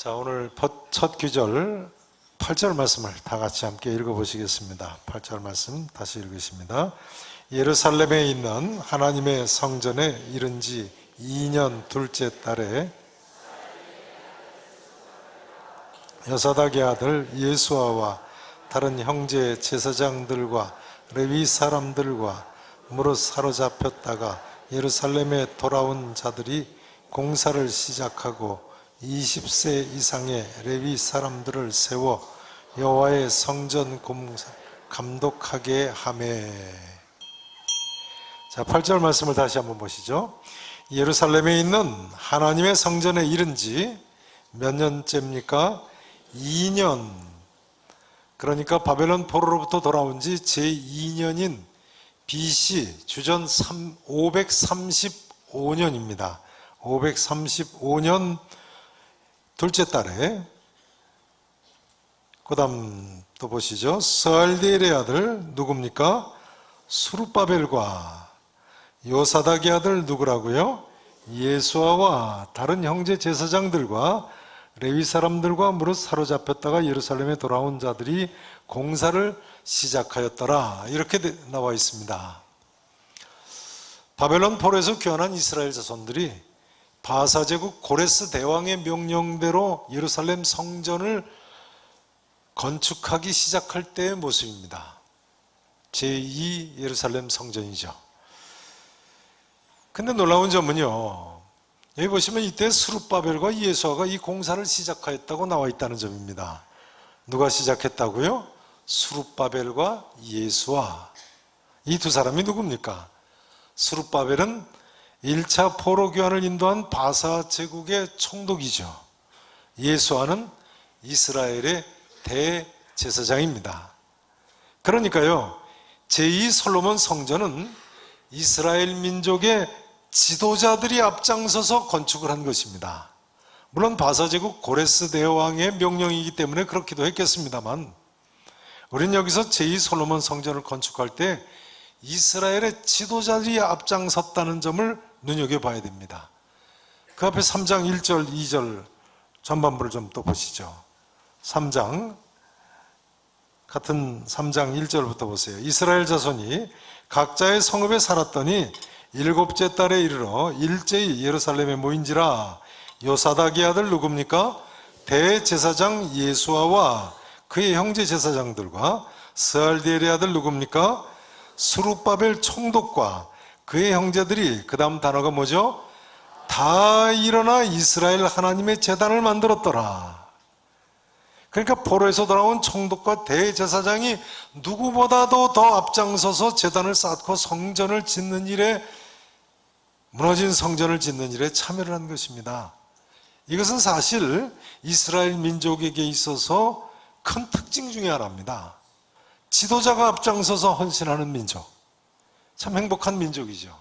자, 오늘 첫 귀절 8절 말씀을 다 같이 함께 읽어보시겠습니다. 8절 말씀 다시 읽으십니다. 예루살렘에 있는 하나님의 성전에 이른 지 2년 둘째 달에 여사닥의 아들 예수아와 다른 형제 제사장들과 레위 사람들과 무릇 사로잡혔다가 예루살렘에 돌아온 자들이 공사를 시작하고 20세 이상의 레위 사람들을 세워 여호와의 성전 공사 감독하게 하매. 자, 8절 말씀을 다시 한번 보시죠. 예루살렘에 있는 하나님의 성전에 이른 지 몇 년째입니까? 2년. 그러니까 바벨론 포로로부터 돌아온 지 제2년인 BC 주전 535년입니다. 535년 둘째 달에, 그 다음 또 보시죠. 스알디엘의 아들 누굽니까? 수룹바벨과 요사닥의 아들 누구라고요? 예수아와 다른 형제 제사장들과 레위 사람들과 무릇 사로잡혔다가 예루살렘에 돌아온 자들이 공사를 시작하였더라. 이렇게 나와 있습니다. 바벨론 포로에서 귀환한 이스라엘 자손들이 바사 제국 고레스 대왕의 명령대로 예루살렘 성전을 건축하기 시작할 때의 모습입니다. 제2 예루살렘 성전이죠. 근데 놀라운 점은요, 여기 보시면 이때 스룹바벨과 예수아가 이 공사를 시작하였다고 나와 있다는 점입니다. 누가 시작했다고요? 스룹바벨과 예수아. 이 두 사람이 누굽니까? 스룹바벨은 1차 포로 귀환을 인도한 바사 제국의 총독이죠. 예수아는 이스라엘의 대제사장입니다. 그러니까요, 제2 솔로몬 성전은 이스라엘 민족의 지도자들이 앞장서서 건축을 한 것입니다. 물론 바사 제국 고레스 대왕의 명령이기 때문에 그렇기도 했겠습니다만, 우리는 여기서 제2 솔로몬 성전을 건축할 때 이스라엘의 지도자들이 앞장섰다는 점을 눈여겨봐야 됩니다. 그 앞에 3장 1절, 2절 전반부를 좀 또 보시죠. 3장, 같은 3장 1절부터 보세요. 이스라엘 자손이 각자의 성읍에 살았더니 7째 달에 이르러 일제히 예루살렘에 모인지라. 요사닥의 아들 누굽니까? 대제사장 예수아와 그의 형제 제사장들과 스알디엘의 아들 누굽니까? 수룹바벨 총독과 그의 형제들이, 그 다음 단어가 뭐죠? 다 일어나 이스라엘 하나님의 제단을 만들었더라. 그러니까 포로에서 돌아온 총독과 대제사장이 누구보다도 더 앞장서서 제단을 쌓고 성전을 짓는 일에, 무너진 성전을 짓는 일에 참여를 한 것입니다. 이것은 사실 이스라엘 민족에게 있어서 큰 특징 중에 하나입니다. 지도자가 앞장서서 헌신하는 민족, 참 행복한 민족이죠.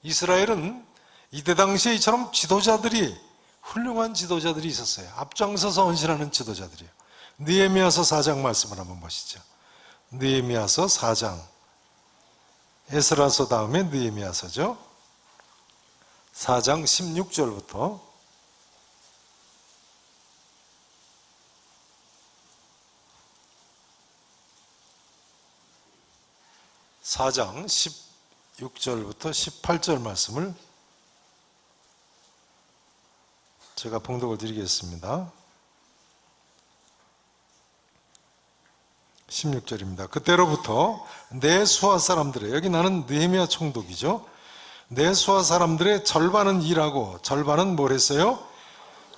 이스라엘은 이때 당시에 이처럼 지도자들이, 훌륭한 지도자들이 있었어요. 앞장서서 헌신하는 지도자들이요. 느헤미야서 4장 말씀을 한번 보시죠. 느헤미야서 4장, 에스라서 다음에 느헤미야서죠. 4장 16절부터 4장 16절부터 18절 말씀을 제가 봉독을 드리겠습니다. 16절입니다. 그때로부터 내 수하 사람들의, 여기 나는 느헤미야 총독이죠. 내 수하 사람들의 절반은 일하고 절반은 뭘 했어요?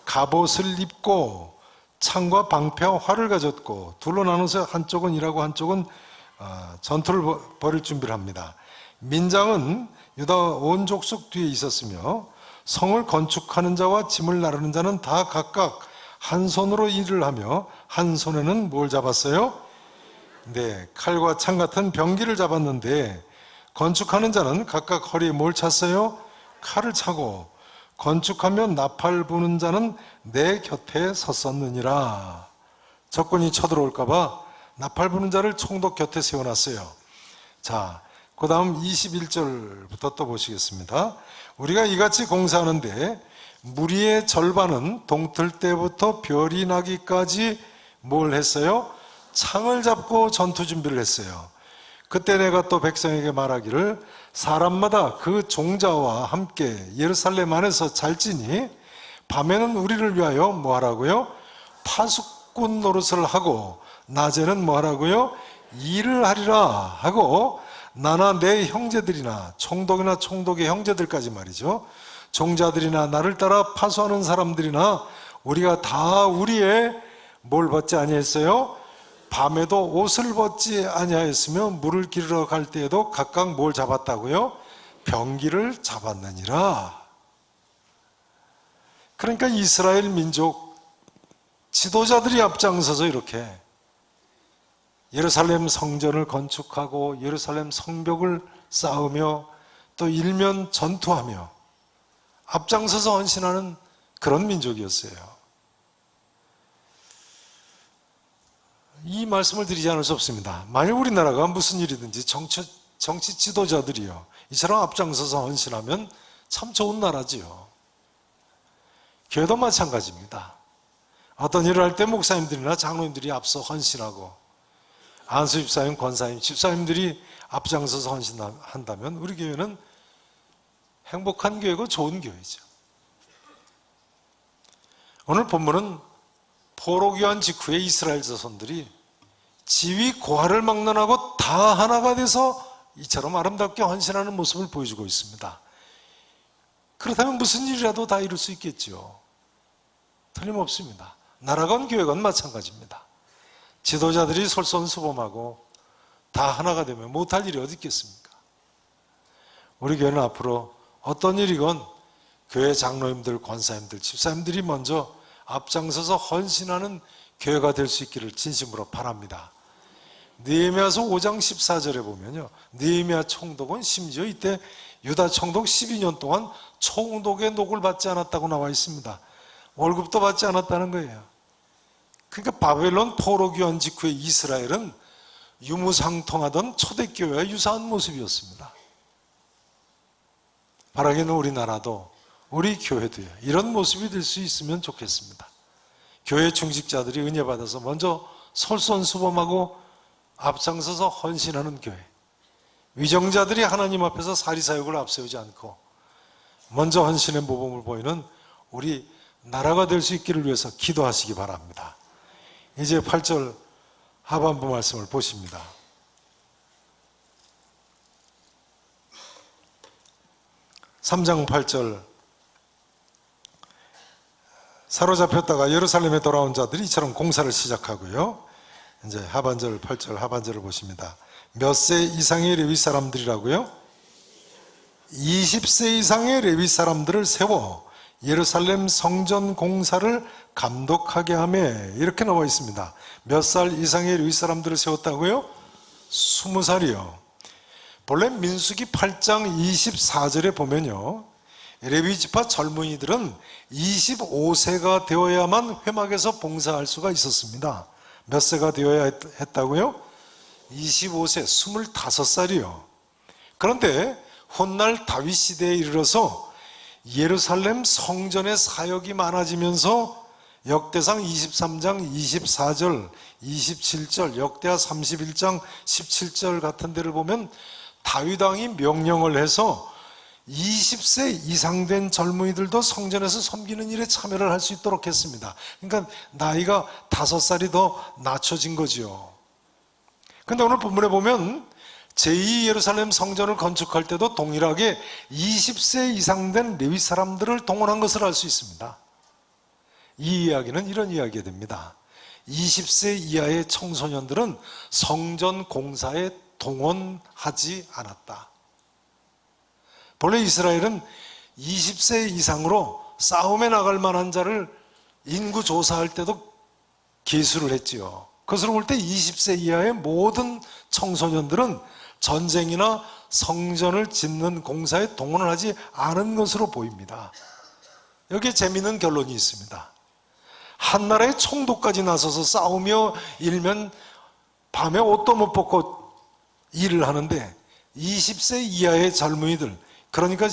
갑옷을 입고 창과 방패와 활을 가졌고 둘로 나눠서 한쪽은 일하고 한쪽은 전투를 벌일 준비를 합니다. 민장은 유다 온 족속 뒤에 있었으며 성을 건축하는 자와 짐을 나르는 자는 다 각각 한 손으로 일을 하며 한 손에는 뭘 잡았어요? 네, 칼과 창 같은 병기를 잡았는데, 건축하는 자는 각각 허리에 뭘 찼어요? 칼을 차고, 건축하며 나팔 부는 자는 내 곁에 섰었느니라. 적군이 쳐들어올까봐 나팔 부는 자를 총독 곁에 세워놨어요. 자, 그 다음 21절부터 또 보시겠습니다. 우리가 이같이 공사하는데 무리의 절반은 동틀 때부터 별이 나기까지 뭘 했어요? 창을 잡고 전투 준비를 했어요. 그때 내가 또 백성에게 말하기를 사람마다 그 종자와 함께 예루살렘 안에서 잘지니 밤에는 우리를 위하여 뭐 하라고요? 파수꾼 노릇을 하고 낮에는 뭐 하라고요? 일을 하리라 하고 나나 내 형제들이나 총독이나 총독의 형제들까지 말이죠. 종자들이나 나를 따라 파수하는 사람들이나 우리가 다 우리의 뭘 벗지 아니했어요? 밤에도 옷을 벗지 아니하였으며 물을 기르러 갈 때에도 각각 뭘 잡았다고요? 병기를 잡았느니라. 그러니까 이스라엘 민족 지도자들이 앞장서서 이렇게 예루살렘 성전을 건축하고 예루살렘 성벽을 쌓으며 또 일면 전투하며 앞장서서 헌신하는 그런 민족이었어요. 이 말씀을 드리지 않을 수 없습니다. 만일 우리나라가 무슨 일이든지 정치 지도자들이요 이처럼 앞장서서 헌신하면 참 좋은 나라지요. 교회도 마찬가지입니다. 어떤 일을 할 때 목사님들이나 장로님들이 앞서 헌신하고 안수 집사님, 권사님, 집사님들이 앞장서서 헌신한다면 우리 교회는 행복한 교회고 좋은 교회죠. 오늘 본문은 포로귀환 직후에 이스라엘 자손들이 지위 고하를 막론하고 다 하나가 돼서 이처럼 아름답게 헌신하는 모습을 보여주고 있습니다. 그렇다면 무슨 일이라도 다 이룰 수 있겠죠. 틀림없습니다. 나라건 교회건 마찬가지입니다. 지도자들이 솔선수범하고 다 하나가 되면 못할 일이 어디 있겠습니까? 우리 교회는 앞으로 어떤 일이건 교회 장로님들, 권사님들, 집사님들이 먼저 앞장서서 헌신하는 교회가 될 수 있기를 진심으로 바랍니다. 느헤미야서 5장 14절에 보면요, 느헤미야 총독은 심지어 이때 유다 총독 12년 동안 총독의 녹을 받지 않았다고 나와 있습니다. 월급도 받지 않았다는 거예요. 그러니까 바벨론 포로귀환 직후의 이스라엘은 유무상통하던 초대교회와 유사한 모습이었습니다. 바라기는 우리나라도 우리 교회도요 이런 모습이 될 수 있으면 좋겠습니다. 교회 중직자들이 은혜 받아서 먼저 솔선수범하고 앞장서서 헌신하는 교회, 위정자들이 하나님 앞에서 사리사욕을 앞세우지 않고 먼저 헌신의 모범을 보이는 우리 나라가 될 수 있기를 위해서 기도하시기 바랍니다. 이제 8절 하반부 말씀을 보십니다. (3장 8절) 사로잡혔다가 예루살렘에 돌아온 자들이 이처럼 공사를 시작하고요. 이제 하반절 8절 하반절을 보십니다. 몇 세 이상의 레위 사람들이라고요? 20세 이상의 레위 사람들을 세워 예루살렘 성전 공사를 감독하게 하며 이렇게 나와 있습니다. 몇 살 이상의 레위 사람들을 세웠다고요? 20살이요. 본래 민수기 8장 24절에 보면요, 레위 지파 젊은이들은 25세가 되어야만 회막에서 봉사할 수가 있었습니다. 몇 세가 되어야 했다고요? 25세, 25살이요. 그런데 훗날 다윗 시대에 이르러서 예루살렘 성전의 사역이 많아지면서 역대상 23장 24절, 27절, 역대하 31장 17절 같은 데를 보면 다윗 왕이 명령을 해서 20세 이상 된 젊은이들도 성전에서 섬기는 일에 참여를 할 수 있도록 했습니다. 그러니까 나이가 5살이 더 낮춰진 거지요. 그런데 오늘 본문에 보면 제2 예루살렘 성전을 건축할 때도 동일하게 20세 이상 된 레위 사람들을 동원한 것을 알 수 있습니다. 이 이야기는 이런 이야기가 됩니다. 20세 이하의 청소년들은 성전 공사에 동원하지 않았다. 본래 이스라엘은 20세 이상으로 싸움에 나갈 만한 자를 인구 조사할 때도 계수를 했지요. 그것으로 볼 때 20세 이하의 모든 청소년들은 전쟁이나 성전을 짓는 공사에 동원을 하지 않은 것으로 보입니다. 여기에 재미있는 결론이 있습니다. 한 나라의 총독까지 나서서 싸우며 일면 밤에 옷도 못 벗고 일을 하는데 20세 이하의 젊은이들, 그러니까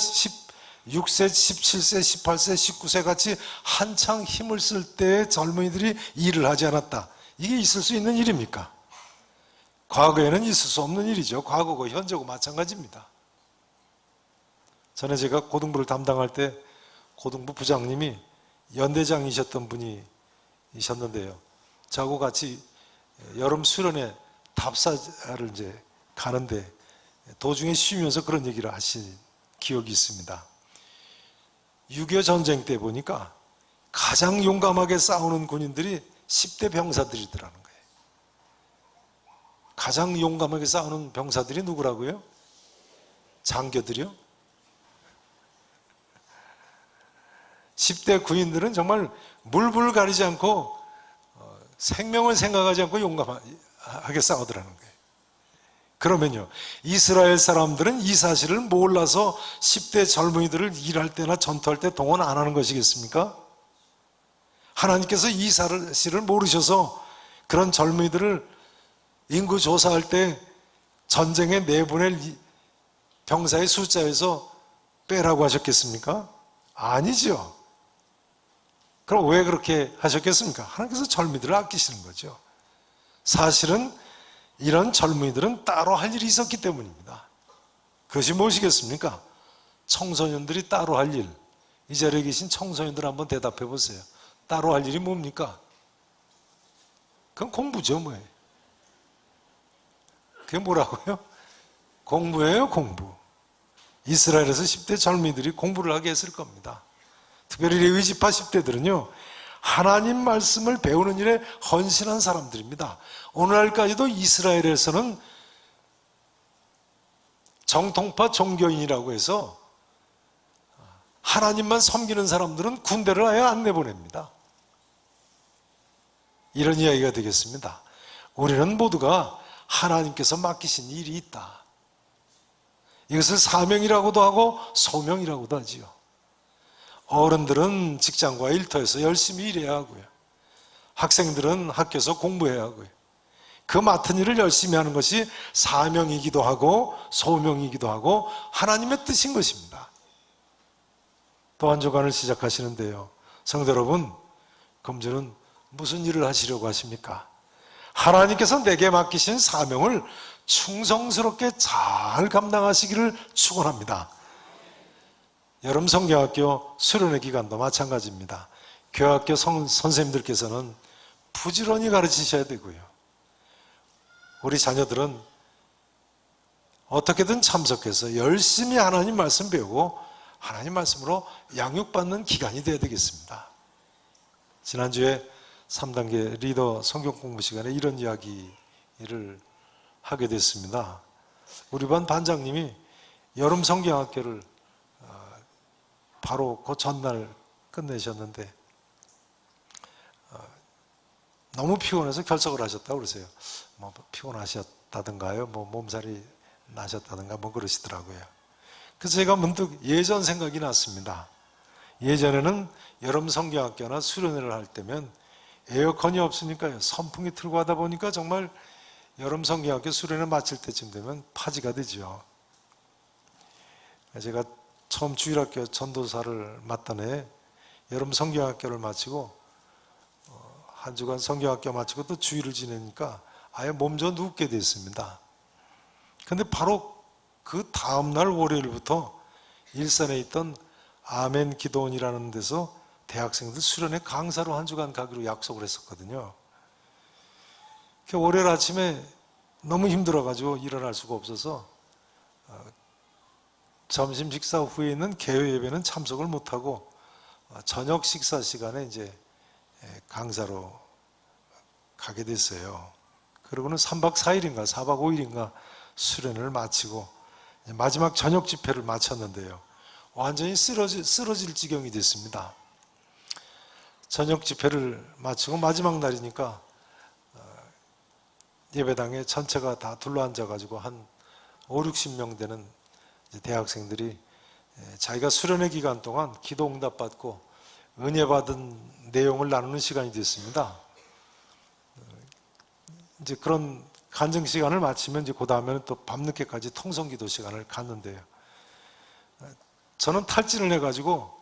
6세, 17세, 18세, 19세 같이 한창 힘을 쓸 때의 젊은이들이 일을 하지 않았다. 이게 있을 수 있는 일입니까? 과거에는 있을 수 없는 일이죠. 과거고 현재고 마찬가지입니다. 전에 제가 고등부를 담당할 때 고등부 부장님이 연대장이셨던 분이셨는데요. 저하고 같이 여름 수련회 답사를 이제 가는데 도중에 쉬면서 그런 얘기를 하신 기억이 있습니다. 6.25 전쟁 때 보니까 가장 용감하게 싸우는 군인들이 10대 병사들이더라는 거예요. 가장 용감하게 싸우는 병사들이 누구라고요? 장교들이요? 10대 군인들은 정말 물불 가리지 않고 생명을 생각하지 않고 용감하게 싸우더라는 거예요. 그러면요, 이스라엘 사람들은 이 사실을 몰라서 10대 젊은이들을 일할 때나 전투할 때 동원 안 하는 것이겠습니까? 하나님께서 이 사실을 모르셔서 그런 젊은이들을 인구 조사할 때 전쟁에 내보낼 병사의 숫자에서 빼라고 하셨겠습니까? 아니죠. 그럼 왜 그렇게 하셨겠습니까? 하나님께서 젊은이들을 아끼시는 거죠. 사실은 이런 젊은이들은 따로 할 일이 있었기 때문입니다. 그것이 무엇이겠습니까? 청소년들이 따로 할 일. 이 자리에 계신 청소년들 한번 대답해 보세요. 따로 할 일이 뭡니까? 그건 공부죠, 뭐예요. 그게 뭐라고요? 공부예요, 공부. 이스라엘에서 10대 젊은이들이 공부를 하게 했을 겁니다. 특별히 레위지파 10대들은요, 하나님 말씀을 배우는 일에 헌신한 사람들입니다. 오늘날까지도 이스라엘에서는 정통파 종교인이라고 해서 하나님만 섬기는 사람들은 군대를 아예 안 내보냅니다. 이런 이야기가 되겠습니다. 우리는 모두가 하나님께서 맡기신 일이 있다. 이것을 사명이라고도 하고 소명이라고도 하지요. 어른들은 직장과 일터에서 열심히 일해야 하고요. 학생들은 학교에서 공부해야 하고요. 그 맡은 일을 열심히 하는 것이 사명이기도 하고 소명이기도 하고 하나님의 뜻인 것입니다. 또 한 주간을 시작하시는데요. 성도 여러분, 그럼 저는 무슨 일을 하시려고 하십니까? 하나님께서 내게 맡기신 사명을 충성스럽게 잘 감당하시기를 축원합니다. 여름 성경학교 수련회 기간도 마찬가지입니다. 교학교 선생님들께서는 부지런히 가르치셔야 되고요. 우리 자녀들은 어떻게든 참석해서 열심히 하나님 말씀 배우고 하나님 말씀으로 양육받는 기간이 되어야 되겠습니다. 지난주에 3단계 리더 성경 공부 시간에 이런 이야기를 하게 됐습니다. 우리 반 반장님이 여름 성경학교를 바로 그 전날 끝내셨는데 너무 피곤해서 결석을 하셨다고 그러세요. 뭐 피곤하셨다든가요, 뭐 몸살이 나셨다든가 뭐 그러시더라고요. 그래서 제가 문득 예전 생각이 났습니다. 예전에는 여름 성경학교나 수련회를 할 때면 에어컨이 없으니까요, 선풍기 틀고 하다 보니까 정말 여름 성경학교 수련회 마칠 때쯤 되면 파지가 되죠. 제가 처음 주일학교 전도사를 맡던 해 여름 성경학교를 마치고 한 주간 성경학교 마치고 또 주일을 지내니까 아예 몸져 눕게 됐습니다. 근데 바로 그 다음날 월요일부터 일산에 있던 아멘 기도원이라는 데서 대학생들 수련회 강사로 한 주간 가기로 약속을 했었거든요. 월요일 아침에 너무 힘들어가지고 일어날 수가 없어서 점심 식사 후에 있는 개회 예배는 참석을 못하고 저녁 식사 시간에 이제 강사로 가게 됐어요. 그러고는 3박 4일인가 4박 5일인가 수련을 마치고 마지막 저녁 집회를 마쳤는데요. 완전히 쓰러질 지경이 됐습니다. 저녁 집회를 마치고 마지막 날이니까 예배당에 전체가 다 둘러앉아가지고 한 5, 60명 되는 대학생들이 자기가 수련회 기간 동안 기도 응답 받고 은혜 받은 내용을 나누는 시간이 됐습니다. 이제 그런 간증 시간을 마치면 이제 그 다음에는 또 밤늦게까지 통성기도 시간을 갖는데요. 저는 탈진을 해가지고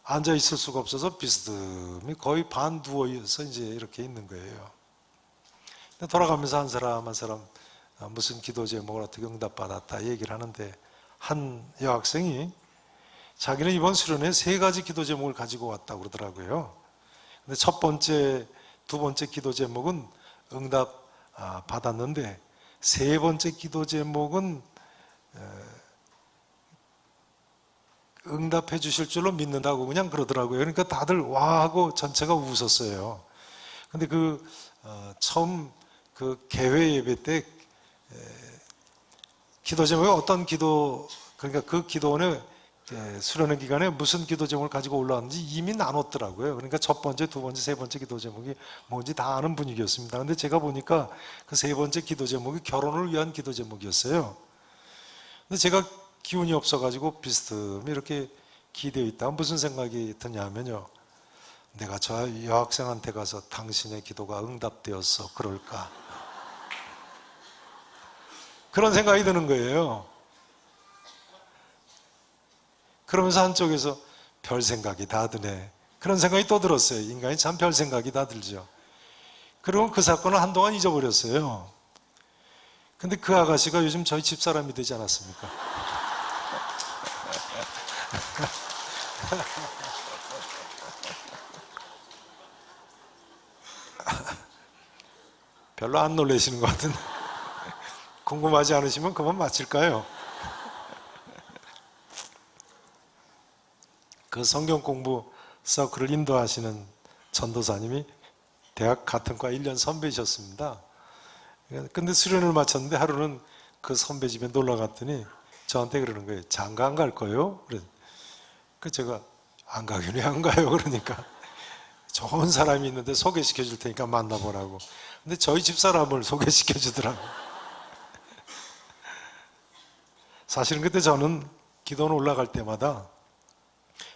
앉아 있을 수가 없어서 비스듬히 거의 반 누워서 이제 이렇게 있는 거예요. 돌아가면서 한 사람 한 사람 무슨 기도 제목을 어떻게 응답받았다 얘기를 하는데, 한 여학생이 자기는 이번 수련회 3가지 기도 제목을 가지고 왔다고 그러더라고요. 근데 첫 번째, 두 번째 기도 제목은 응답 받았는데, 3번째 기도 제목은 응답해 주실 줄로 믿는다고 그냥 그러더라고요. 그러니까 다들 와 하고 전체가 웃었어요. 근데 처음 개회 예배 때 기도 제목이 어떤 기도, 그러니까 그 기도원에 수련회 기간에 무슨 기도 제목을 가지고 올라왔는지 이미 나눴더라고요. 그러니까 첫 번째, 두 번째, 세 번째 기도 제목이 뭔지 다 아는 분위기였습니다. 근데 제가 보니까 그 3번째 기도 제목이 결혼을 위한 기도 제목이었어요. 근데 제가 기운이 없어가지고 비스듬히 이렇게 기대어 있다가 무슨 생각이 드냐면요, 내가 저 여학생한테 가서 당신의 기도가 응답되었어 그럴까, 그런 생각이 드는 거예요. 그러면서 한쪽에서 별 생각이 다 드네, 그런 생각이 또 들었어요. 인간이 참 별 생각이 다 들죠. 그리고 그 사건을 한동안 잊어버렸어요. 근데 그 아가씨가 요즘 저희 집사람이 되지 않았습니까? 별로 안 놀라시는 것 같은데 궁금하지 않으시면 그만 마칠까요? 그 성경 공부 서클을 인도하시는 전도사님이 대학 같은 과 1년 선배이셨습니다. 근데 수련을 마쳤는데 하루는 그 선배 집에 놀러 갔더니 저한테 그러는 거예요. 장가 안 갈 거예요? 그 제가 안 가긴 왜 안 가요? 그러니까 좋은 사람이 있는데 소개시켜 줄 테니까 만나보라고. 근데 저희 집사람을 소개시켜 주더라고요. 사실은 그때 저는 기도는 올라갈 때마다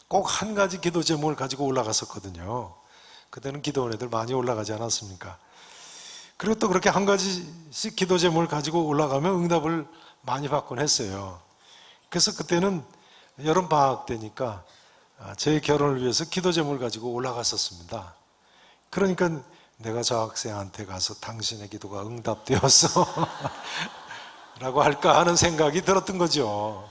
꼭 한 가지 기도 제목을 가지고 올라갔었거든요. 그때는 기도원 애들 많이 올라가지 않았습니까? 그리고 또 그렇게 한 가지씩 기도 제목을 가지고 올라가면 응답을 많이 받곤 했어요. 그래서 그때는 여름방학 때니까 제 결혼을 위해서 기도 제목을 가지고 올라갔었습니다. 그러니까 내가 저 학생한테 가서 당신의 기도가 응답되었어 라고 할까 하는 생각이 들었던 거죠.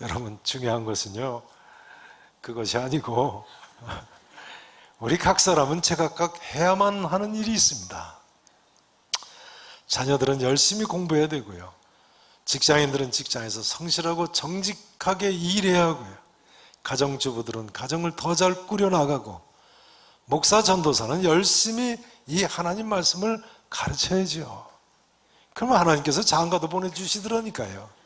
여러분, 중요한 것은요, 그것이 아니고 우리 각 사람은 제각각 해야만 하는 일이 있습니다. 자녀들은 열심히 공부해야 되고요, 직장인들은 직장에서 성실하고 정직하게 일해야 하고요, 가정주부들은 가정을 더 잘 꾸려나가고, 목사 전도사는 열심히 이 하나님 말씀을 가르쳐야죠. 그러면 하나님께서 장가도 보내주시더라니까요.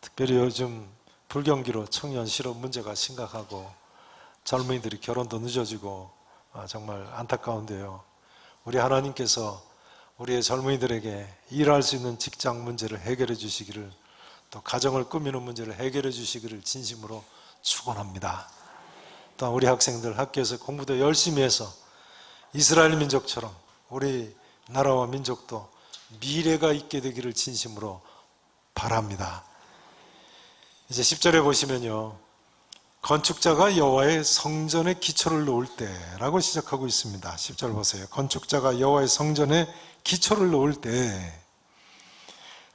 특별히 요즘 불경기로 청년 실업 문제가 심각하고 젊은이들이 결혼도 늦어지고 정말 안타까운데요, 우리 하나님께서 우리의 젊은이들에게 일할 수 있는 직장 문제를 해결해 주시기를, 또 가정을 꾸미는 문제를 해결해 주시기를 진심으로 축원합니다. 또 우리 학생들 학교에서 공부도 열심히 해서 이스라엘 민족처럼 우리 나라와 민족도 미래가 있게 되기를 진심으로 바랍니다. 이제 10절에 보시면요, 건축자가 여호와의 성전에 기초를 놓을 때라고 시작하고 있습니다. 10절 보세요. 건축자가 여호와의 성전에 기초를 놓을 때.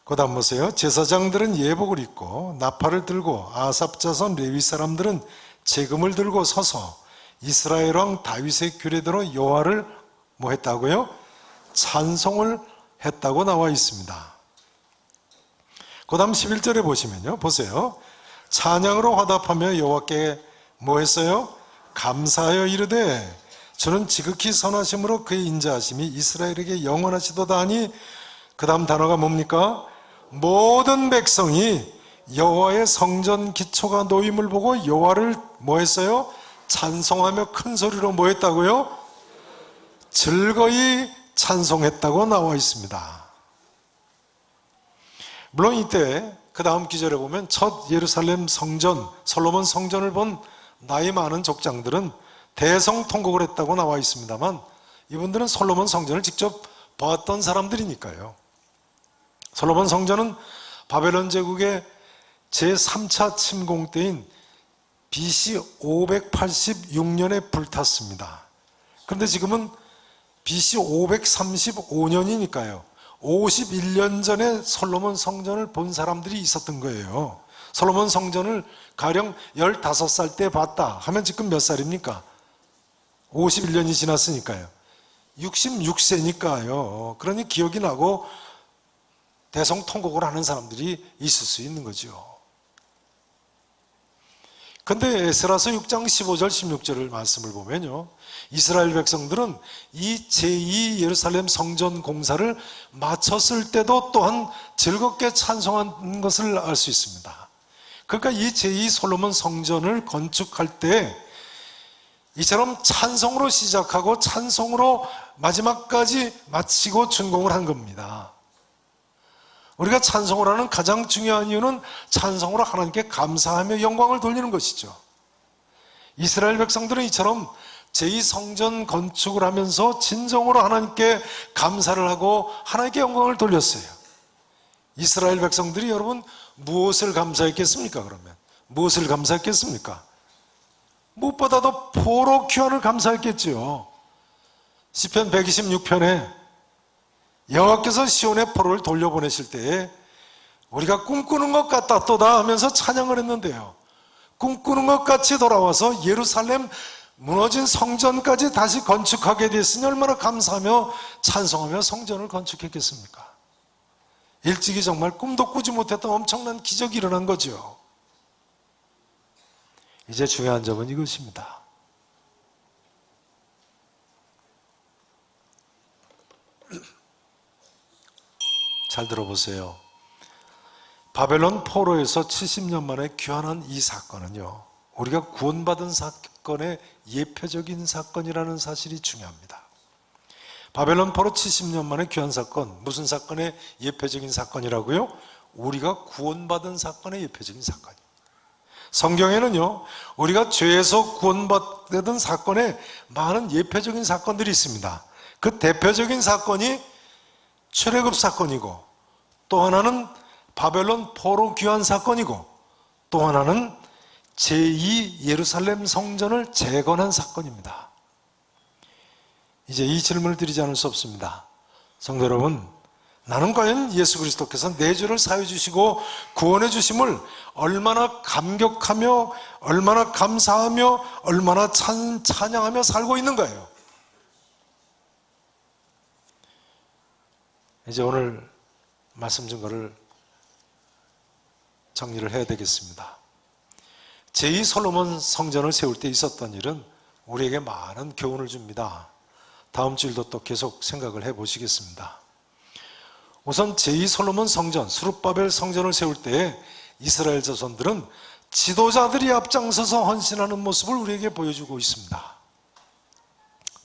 그 다음 보세요. 제사장들은 예복을 입고 나팔을 들고 아삽 자손 레위 사람들은 재금을 들고 서서 이스라엘 왕 다윗의 규례대로 여호와를 뭐 했다고요? 찬송을 했다고 나와 있습니다. 그 다음 11절에 보시면요, 보세요. 찬양으로 화답하며 여호와께 뭐 했어요? 감사하여 이르되 주는 지극히 선하심으로 그의 인자하심이 이스라엘에게 영원하시도다 하니, 그 다음 단어가 뭡니까? 모든 백성이 여호와의 성전 기초가 놓임을 보고 여호와를 뭐 했어요? 찬송하며 큰 소리로 뭐 했다고요? 즐거이 찬송했다고 나와 있습니다. 물론 이때 그 다음 기절에 보면 첫 예루살렘 성전, 솔로몬 성전을 본 나이 많은 족장들은 대성통곡을 했다고 나와 있습니다만, 이분들은 솔로몬 성전을 직접 봤던 사람들이니까요. 솔로몬 성전은 바벨론 제국의 제3차 침공 때인 BC 586년에 불탔습니다. 그런데 지금은 BC 535년이니까요. 51년 전에 솔로몬 성전을 본 사람들이 있었던 거예요. 솔로몬 성전을 가령 15살 때 봤다 하면 지금 몇 살입니까? 51년이 지났으니까요. 66세니까요. 그러니 기억이 나고 대성통곡을 하는 사람들이 있을 수 있는 거죠. 근데 에스라서 6장 15절 16절을 말씀을 보면요, 이스라엘 백성들은 이 제2 예루살렘 성전 공사를 마쳤을 때도 또한 즐겁게 찬송한 것을 알 수 있습니다. 그러니까 이 제2 솔로몬 성전을 건축할 때 이처럼 찬송으로 시작하고 찬송으로 마지막까지 마치고 준공을 한 겁니다. 우리가 찬송을 하는 가장 중요한 이유는 찬송으로 하나님께 감사하며 영광을 돌리는 것이죠. 이스라엘 백성들은 이처럼 제2성전 건축을 하면서 진정으로 하나님께 감사를 하고 하나님께 영광을 돌렸어요. 이스라엘 백성들이 여러분 무엇을 감사했겠습니까? 그러면 무엇을 감사했겠습니까? 무엇보다도 포로 귀환을 감사했겠죠. 시편 126편에 여호와께서 시온의 포로를 돌려보내실 때에 우리가 꿈꾸는 것 같았도다 하면서 찬양을 했는데요, 꿈꾸는 것 같이 돌아와서 예루살렘 무너진 성전까지 다시 건축하게 됐으니 얼마나 감사하며 찬송하며 성전을 건축했겠습니까? 일찍이 정말 꿈도 꾸지 못했던 엄청난 기적이 일어난 거죠. 이제 중요한 점은 이것입니다. 잘 들어보세요. 바벨론 포로에서 70년 만에 귀환한 이 사건은요, 우리가 구원받은 사건의 예표적인 사건이라는 사실이 중요합니다. 바벨론 포로 70년 만에 귀환 사건, 무슨 사건의 예표적인 사건이라고요? 우리가 구원받은 사건의 예표적인 사건입니다. 성경에는요, 우리가 죄에서 구원받던 사건에 많은 예표적인 사건들이 있습니다. 그 대표적인 사건이 출애굽 사건이고, 또 하나는 바벨론 포로 귀환 사건이고, 또 하나는 제2 예루살렘 성전을 재건한 사건입니다. 이제 이 질문을 드리지 않을 수 없습니다. 성도 여러분, 나는 과연 예수 그리스도께서 내 죄를 사해 주시고 구원해 주심을 얼마나 감격하며 얼마나 감사하며 얼마나 찬양하며 살고 있는가요? 이제 오늘 말씀 준 거를 정리를 해야 되겠습니다. 제2 솔로몬 성전을 세울 때 있었던 일은 우리에게 많은 교훈을 줍니다. 다음 주일도 또 계속 생각을 해 보시겠습니다. 우선 제2 솔로몬 성전, 스룹바벨 성전을 세울 때 이스라엘 자손들은 지도자들이 앞장서서 헌신하는 모습을 우리에게 보여주고 있습니다.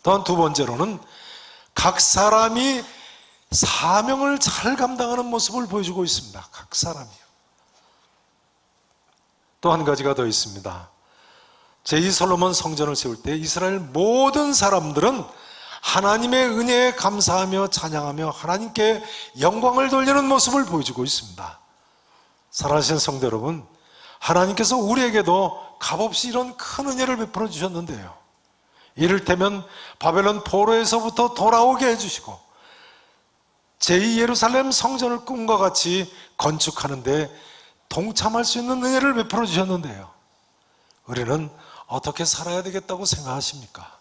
또한 두 번째로는 각 사람이 사명을 잘 감당하는 모습을 보여주고 있습니다. 각 사람이요. 또 한 가지가 더 있습니다. 제2 솔로몬 성전을 세울 때 이스라엘 모든 사람들은 하나님의 은혜에 감사하며 찬양하며 하나님께 영광을 돌리는 모습을 보여주고 있습니다. 사랑하시는 성도 여러분, 하나님께서 우리에게도 값없이 이런 큰 은혜를 베풀어 주셨는데요, 이를테면 바벨론 포로에서부터 돌아오게 해주시고 제2 예루살렘 성전을 꿈과 같이 건축하는데 동참할 수 있는 은혜를 베풀어 주셨는데요, 우리는 어떻게 살아야 되겠다고 생각하십니까?